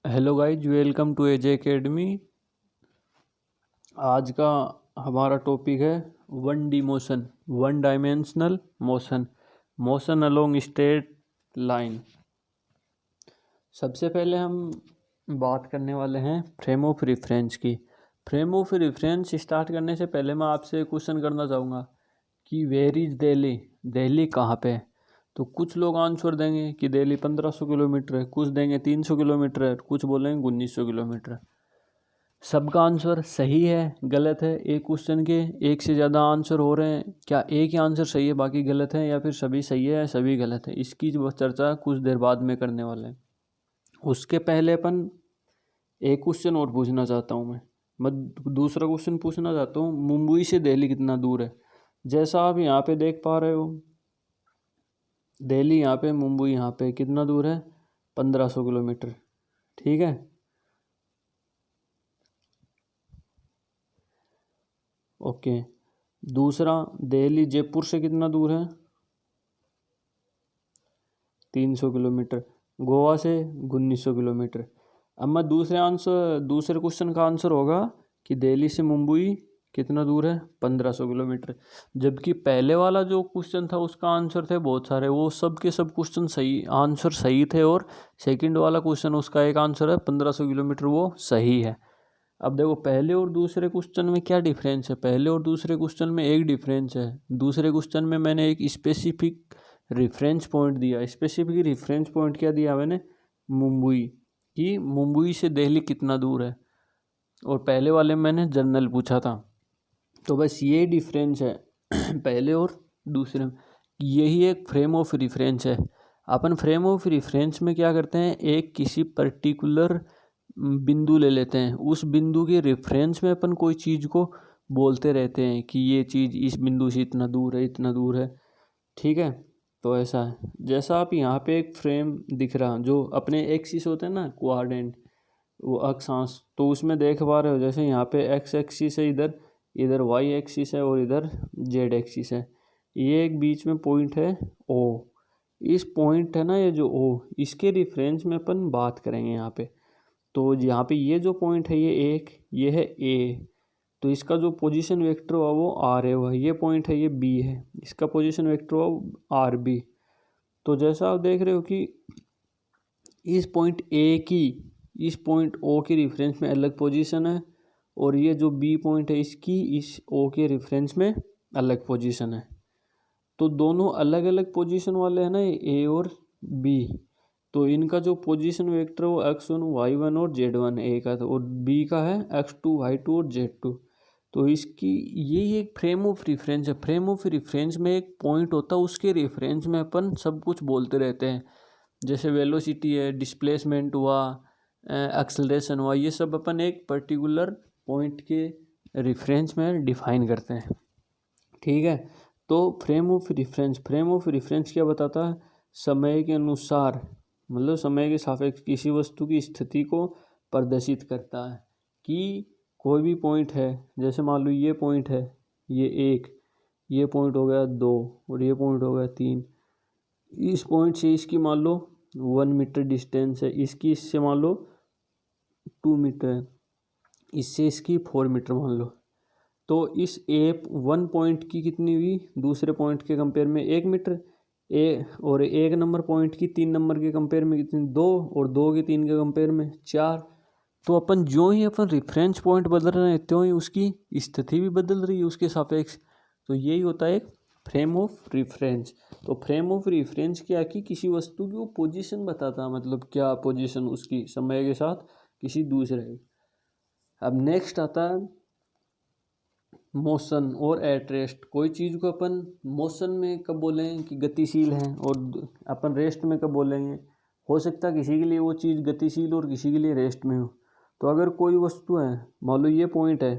Hello guys, welcome to AJ academy. आज का हमारा टॉपिक है one dimensional motion motion along straight line. सबसे पहले हम बात करने वाले हैं फ्रेम ऑफ रेफरेंस की। फ्रेम ऑफ रेफरेंस स्टार्ट करने से पहले मैं आपसे क्वेश्चन करना चाहूँगा कि वेयर इज दिल्ली, दिल्ली कहाँ पे है। तो कुछ लोग आंसर देंगे कि दिल्ली 1500 किलोमीटर है, कुछ देंगे 300 किलोमीटर है, कुछ बोलेंगे 1900 किलोमीटर। सबका आंसर सही है गलत है? एक क्वेश्चन के एक से ज़्यादा आंसर हो रहे हैं, क्या एक ही आंसर सही है बाकी गलत है, या फिर सभी सही है या सभी गलत है? इसकी जो चर्चा कुछ देर बाद में करने वाले हैं। उसके पहले अपन एक क्वेश्चन और पूछना चाहता हूँ। मैं दूसरा क्वेश्चन पूछना चाहता हूँ, मुंबई से दिल्ली कितना दूर है? जैसा आप यहाँ पे देख पा रहे हो, दिल्ली यहाँ पे, मुंबई यहाँ पे, कितना दूर है? 1500 किलोमीटर। ठीक है, ओके। दूसरा, दिल्ली जयपुर से कितना दूर है? 300 किलोमीटर। गोवा से 1900 किलोमीटर। अब मैं दूसरे क्वेश्चन का आंसर होगा कि दिल्ली से मुंबई कितना दूर है? 1500 किलोमीटर। जबकि पहले वाला जो क्वेश्चन था उसका आंसर थे बहुत सारे, वो सब के सब क्वेश्चन सही आंसर सही थे, और सेकंड वाला क्वेश्चन उसका एक आंसर है 1500 किलोमीटर, वो सही है। अब देखो पहले और दूसरे क्वेश्चन में क्या डिफरेंस है। पहले और दूसरे क्वेश्चन में एक डिफरेंस है, दूसरे क्वेश्चन में मैंने एक स्पेसिफिक रेफरेंस पॉइंट दिया। स्पेसिफिक रेफरेंस पॉइंट क्या दिया मैंने? मुंबई, कि मुंबई से दिल्ली कितना दूर है, और पहले वाले में मैंने जनरल पूछा था। तो बस ये डिफरेंस है पहले और दूसरे में। यही एक फ्रेम ऑफ रेफरेंस है। अपन फ्रेम ऑफ रेफरेंस में क्या करते हैं, एक किसी पर्टिकुलर बिंदु ले लेते हैं, उस बिंदु के रेफरेंस में अपन कोई चीज़ को बोलते रहते हैं कि ये चीज़ इस बिंदु से इतना दूर है, इतना दूर है। ठीक है, तो ऐसा है। जैसा आप यहाँ पे एक फ्रेम दिख रहा, जो अपने एक्सिस होते हैं ना, कोऑर्डिनेट, वो अक्षांश, तो उसमें देख पा रहे हो, जैसे यहाँ पे एक्स एक्सिस है, इधर इधर वाई एक्सिस है, और इधर जेड एक्सिस है। ये एक बीच में पॉइंट है ओ। इस पॉइंट है ना, ये जो ओ, इसके रेफरेंस में अपन बात करेंगे यहाँ पे। तो यहाँ पे ये जो पॉइंट है, ये है ए, तो इसका जो पोजीशन वेक्टर हुआ वो आर है। वह ये पॉइंट है, ये बी है, इसका पोजीशन वेक्टर हुआ आर बी। तो जैसा आप देख रहे हो कि इस पॉइंट ए की इस पॉइंट ओ के रेफरेंस में अलग पोजीशन है, और ये जो बी पॉइंट है इसकी इस ओ के रेफरेंस में अलग पोजीशन है। तो दोनों अलग अलग पोजीशन वाले हैं ना, ए और बी। तो इनका जो पोजीशन वेक्टर वो x1 y1 और z1 ए का था, और बी का है x2 y2 और z2। तो इसकी ये एक फ्रेम ऑफ रेफरेंस है। फ्रेम ऑफ रेफरेंस में एक पॉइंट होता है, उसके रेफरेंस में अपन सब कुछ बोलते रहते हैं। जैसे वेलोसिटी है, डिस्प्लेसमेंट हुआ, एक्सेलरेशन हुआ, ये सब अपन एक पर्टिकुलर पॉइंट के रेफरेंस में डिफाइन करते हैं। ठीक है, तो फ्रेम ऑफ रेफरेंस क्या बताता है? समय के अनुसार, मतलब समय के सापेक्ष किसी वस्तु की स्थिति को प्रदर्शित करता है। कि कोई भी पॉइंट है, जैसे मान लो ये पॉइंट है, ये एक, ये पॉइंट हो गया 2, और ये पॉइंट हो गया 3। इस पॉइंट से इसकी मान लो 1 मीटर डिस्टेंस है, इसकी इससे मान लो 2 मीटर है, इससे इसकी 4 मीटर मान लो। तो इस ए 1 पॉइंट की कितनी हुई दूसरे पॉइंट के कंपेयर में? 1 मीटर। ए और 1 नंबर पॉइंट की 3 नंबर के कंपेयर में कितनी? 2, और 2 की 3 के कंपेयर में 4। तो अपन जो ही अपन रेफरेंस पॉइंट बदल रहे हैं, त्यों ही उसकी स्थिति भी बदल रही है उसके सापेक्ष। तो यही होता है एक फ्रेम ऑफ रेफरेंस। तो फ्रेम ऑफ रेफरेंस क्या, कि किसी वस्तु की वो पोजीशन बताता है, मतलब क्या पोजीशन उसकी समय के साथ किसी दूसरे की। अब नेक्स्ट आता है मोशन और एट रेस्ट। कोई चीज़ को अपन मोशन में कब बोलें कि गतिशील है, और अपन रेस्ट में कब बोलेंगे? हो सकता है किसी के लिए वो चीज़ गतिशील और किसी के लिए रेस्ट में हो। तो अगर कोई वस्तु है, मान लो ये पॉइंट है,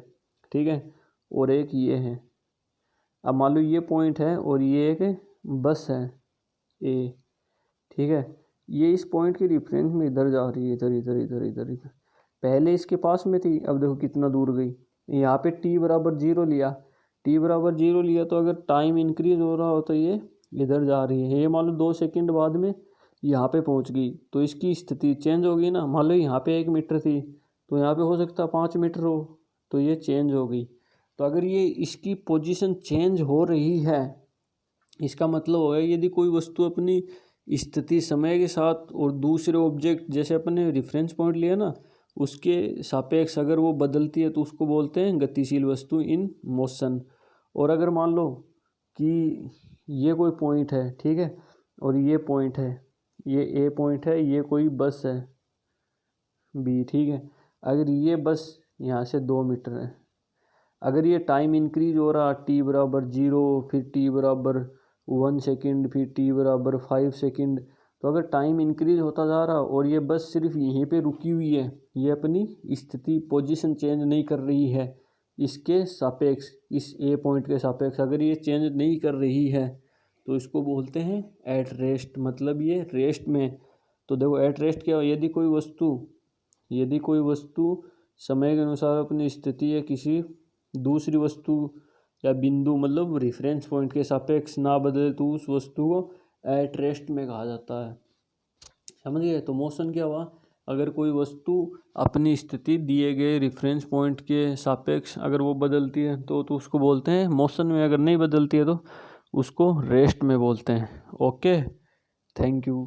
ठीक है, और एक ये है। अब मान लो ये पॉइंट है और ये एक बस है ए, ठीक है, ये इस पॉइंट के रेफरेंस में इधर जा रही है, इधर इधर इधर इधर इधर। पहले इसके पास में थी, अब देखो कितना दूर गई। यहाँ पे t बराबर 0 लिया, t बराबर 0 लिया, तो अगर टाइम इंक्रीज हो रहा हो तो ये इधर जा रही है। ये मान लो 2 सेकंड बाद में यहाँ पे पहुँच गई तो इसकी स्थिति चेंज होगी ना। मान लो यहाँ पे 1 मीटर थी तो यहाँ पे हो सकता है 5 मीटर हो, तो ये चेंज हो गई। तो अगर ये इसकी पोजीशन चेंज हो रही है, इसका मतलब होगा यदि कोई वस्तु अपनी स्थिति समय के साथ और दूसरे ऑब्जेक्ट, जैसे अपने रेफरेंस पॉइंट लिया ना, उसके सापेक्ष अगर वो बदलती है तो उसको बोलते हैं गतिशील वस्तु इन मोशन। और अगर मान लो कि ये कोई पॉइंट है, ठीक है, और ये पॉइंट है, ये ए पॉइंट है, ये कोई बस है बी, ठीक है। अगर ये बस यहाँ से 2 मीटर है, अगर ये टाइम इंक्रीज हो रहा t बराबर 0, फिर t बराबर 1 सेकेंड, फिर t बराबर 5 सेकेंड, तो अगर टाइम इंक्रीज होता जा रहा और ये बस सिर्फ यहीं पे रुकी हुई है, ये अपनी स्थिति पोजीशन चेंज नहीं कर रही है इसके सापेक्ष, इस ए पॉइंट के सापेक्ष अगर ये चेंज नहीं कर रही है तो इसको बोलते हैं एट रेस्ट, मतलब ये रेस्ट में। तो देखो एट रेस्ट क्या हो, यदि कोई वस्तु समय के अनुसार अपनी स्थिति या किसी दूसरी वस्तु या बिंदु मतलब रेफरेंस पॉइंट के सापेक्ष ना बदले तो उस वस्तु को एट रेस्ट में कहा जाता है। समझ गए। तो मोशन क्या हुआ, अगर कोई वस्तु अपनी स्थिति दिए गए रेफरेंस पॉइंट के सापेक्ष अगर वो बदलती है तो उसको बोलते हैं मोशन में, अगर नहीं बदलती है तो उसको रेस्ट में बोलते हैं। Okay, thank you.